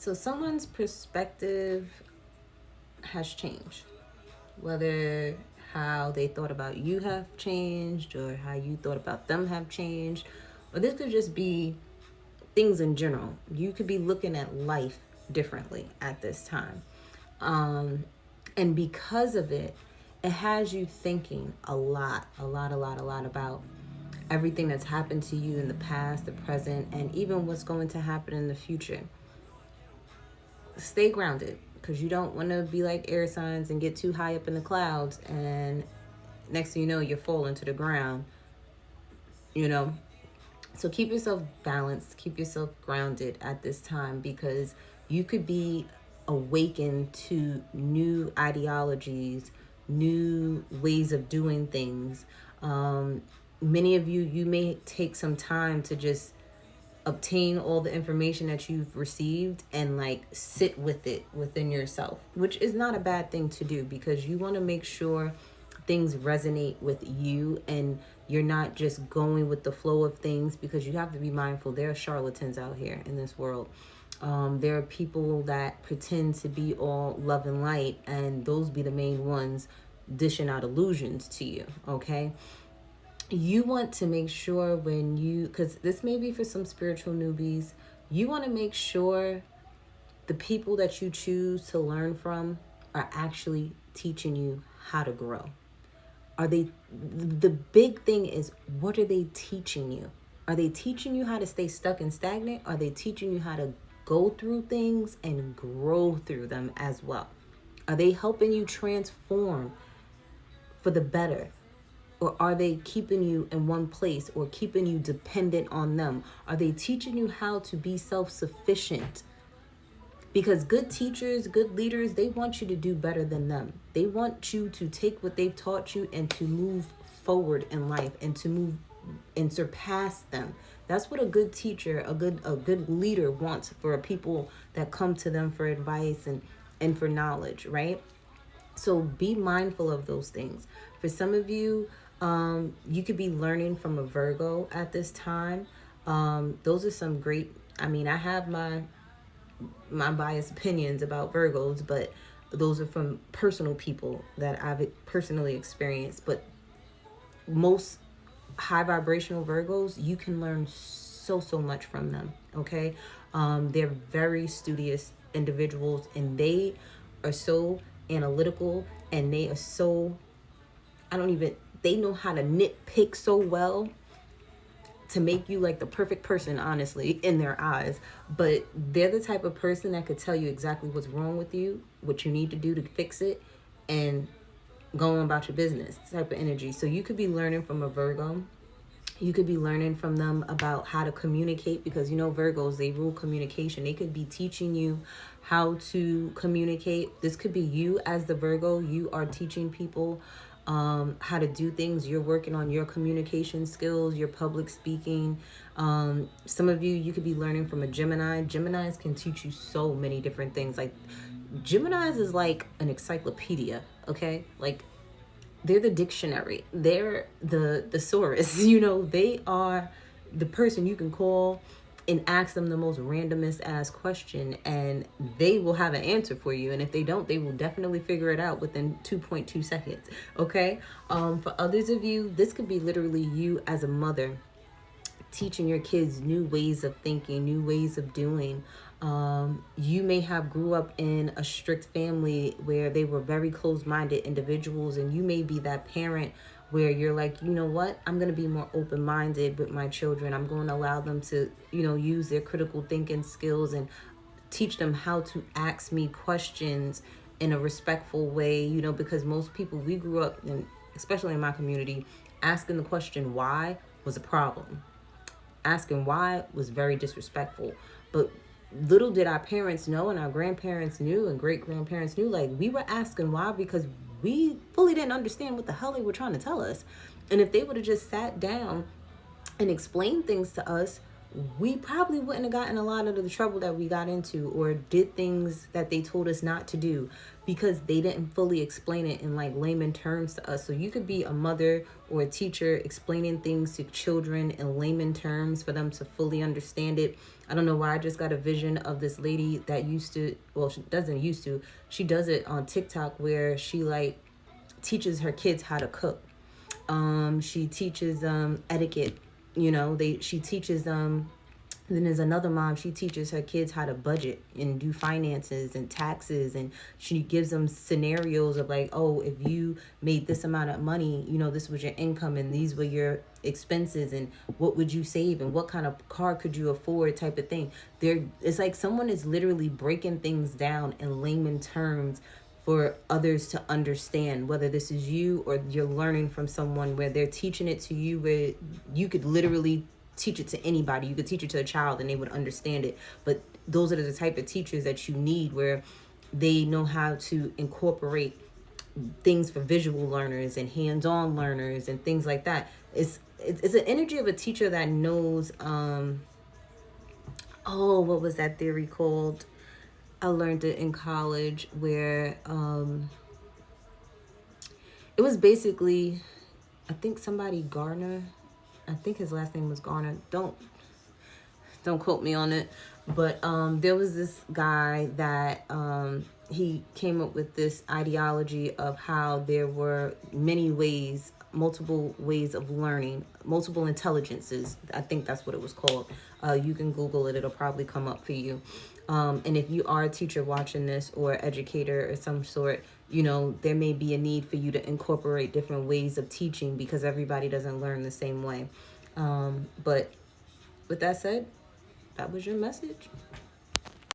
So someone's perspective has changed, whether how they thought about you have changed or how you thought about them have changed, or this could just be things in general. You could be looking at life differently at this time. And because of it, it has you thinking a lot about everything that's happened to you in the past, the present, and even what's going to happen in the future. Stay grounded, because you don't want to be like air signs and get too high up in the clouds, and next thing you know, you're falling to the ground, you know. So keep yourself balanced, keep yourself grounded at this time, because you could be awakened to new ideologies, new ways of doing things. Many of you may take some time to just obtain all the information that you've received and like sit with it within yourself, which is not a bad thing to do, because you want to make sure things resonate with you and you're not just going with the flow of things, because you have to be mindful there are charlatans out here in this world. There are people that pretend to be all love and light, and those be the main ones dishing out illusions to you. Okay, you want to make sure when you, because this may be for some spiritual newbies, you want to make sure the people that you choose to learn from are actually teaching you how to grow. Are they, the big thing is, what are they teaching you? Are they teaching you how to stay stuck and stagnant? Are they teaching you how to go through things and grow through them as well? Are they helping you transform for the better? Or are they keeping you in one place or keeping you dependent on them? Are they teaching you how to be self-sufficient? Because good teachers, good leaders, they want you to do better than them. They want you to take what they've taught you and to move forward in life and to move and surpass them. That's what a good teacher, a good leader wants for people that come to them for advice and for knowledge, right? So be mindful of those things. For some of you, you could be learning from a Virgo at this time. Those are some great, I mean, I have my biased opinions about Virgos, but those are from personal people that I've personally experienced. But most high vibrational Virgos, you can learn so much from them. Okay, they're very studious individuals, and they are so analytical, and they are so, they know how to nitpick so well to make you like the perfect person, honestly, in their eyes. But they're the type of person that could tell you exactly what's wrong with you, what you need to do to fix it, and go on about your business type of energy. So you could be learning from a Virgo. You could be learning from them about how to communicate, because you know Virgos, they rule communication. They could be teaching you how to communicate. This could be you as the Virgo. You are teaching people how to do things. You're working on your communication skills, your public speaking. Some of you could be learning from a Gemini. Geminis can teach you so many different things. Like Geminis is like an encyclopedia, okay? Like they're the dictionary. They're the thesaurus, you know. They are the person you can call and ask them the most randomest ass question, and they will have an answer for you. And if they don't, they will definitely figure it out within 2.2 seconds. Okay. For others of you, this could be literally you as a mother teaching your kids new ways of thinking, new ways of doing. You may have grew up in a strict family where they were very closed-minded individuals, and you may be that parent where you're like, you know what, I'm going to be more open-minded with my children. I'm going to allow them to, you know, use their critical thinking skills and teach them how to ask me questions in a respectful way, you know, because most people, we grew up, in, especially in my community, asking the question why was a problem. Asking why was very disrespectful. But little did our parents know, and our grandparents knew, and great-grandparents knew, like, we were asking why because we fully didn't understand what the hell they were trying to tell us. And if they would have just sat down and explained things to us, we probably wouldn't have gotten a lot of the trouble that we got into, or did things that they told us not to do, because they didn't fully explain it in like layman terms to us. So you could be a mother or a teacher explaining things to children in layman terms for them to fully understand it. I don't know why I just got a vision of this lady that used to, well, she doesn't used to, she does it on TikTok, where she like teaches her kids how to cook. She teaches them etiquette. She teaches them. Then there's another mom. She teaches her kids how to budget and do finances and taxes, and she gives them scenarios of like, oh, if you made this amount of money, this was your income and these were your expenses, and what would you save and what kind of car could you afford, type of thing. It's like someone is literally breaking things down in layman terms for others to understand, whether this is you or you're learning from someone where they're teaching it to you, where you could literally teach it to anybody. You could teach it to a child and they would understand it. But those are the type of teachers that you need, where they know how to incorporate things for visual learners and hands-on learners and things like that. It's an energy of a teacher that knows, what was that theory called? I learned it in college, where it was basically, I think somebody Garner, I think his last name was Garner. Don't quote me on it, but there was this guy that he came up with this ideology of how there were multiple ways of learning, multiple intelligences. I think that's what it was called. You can Google it; it'll probably come up for you. And if you are a teacher watching this, or educator or some sort, there may be a need for you to incorporate different ways of teaching, because everybody doesn't learn the same way. But with that said, that was your message.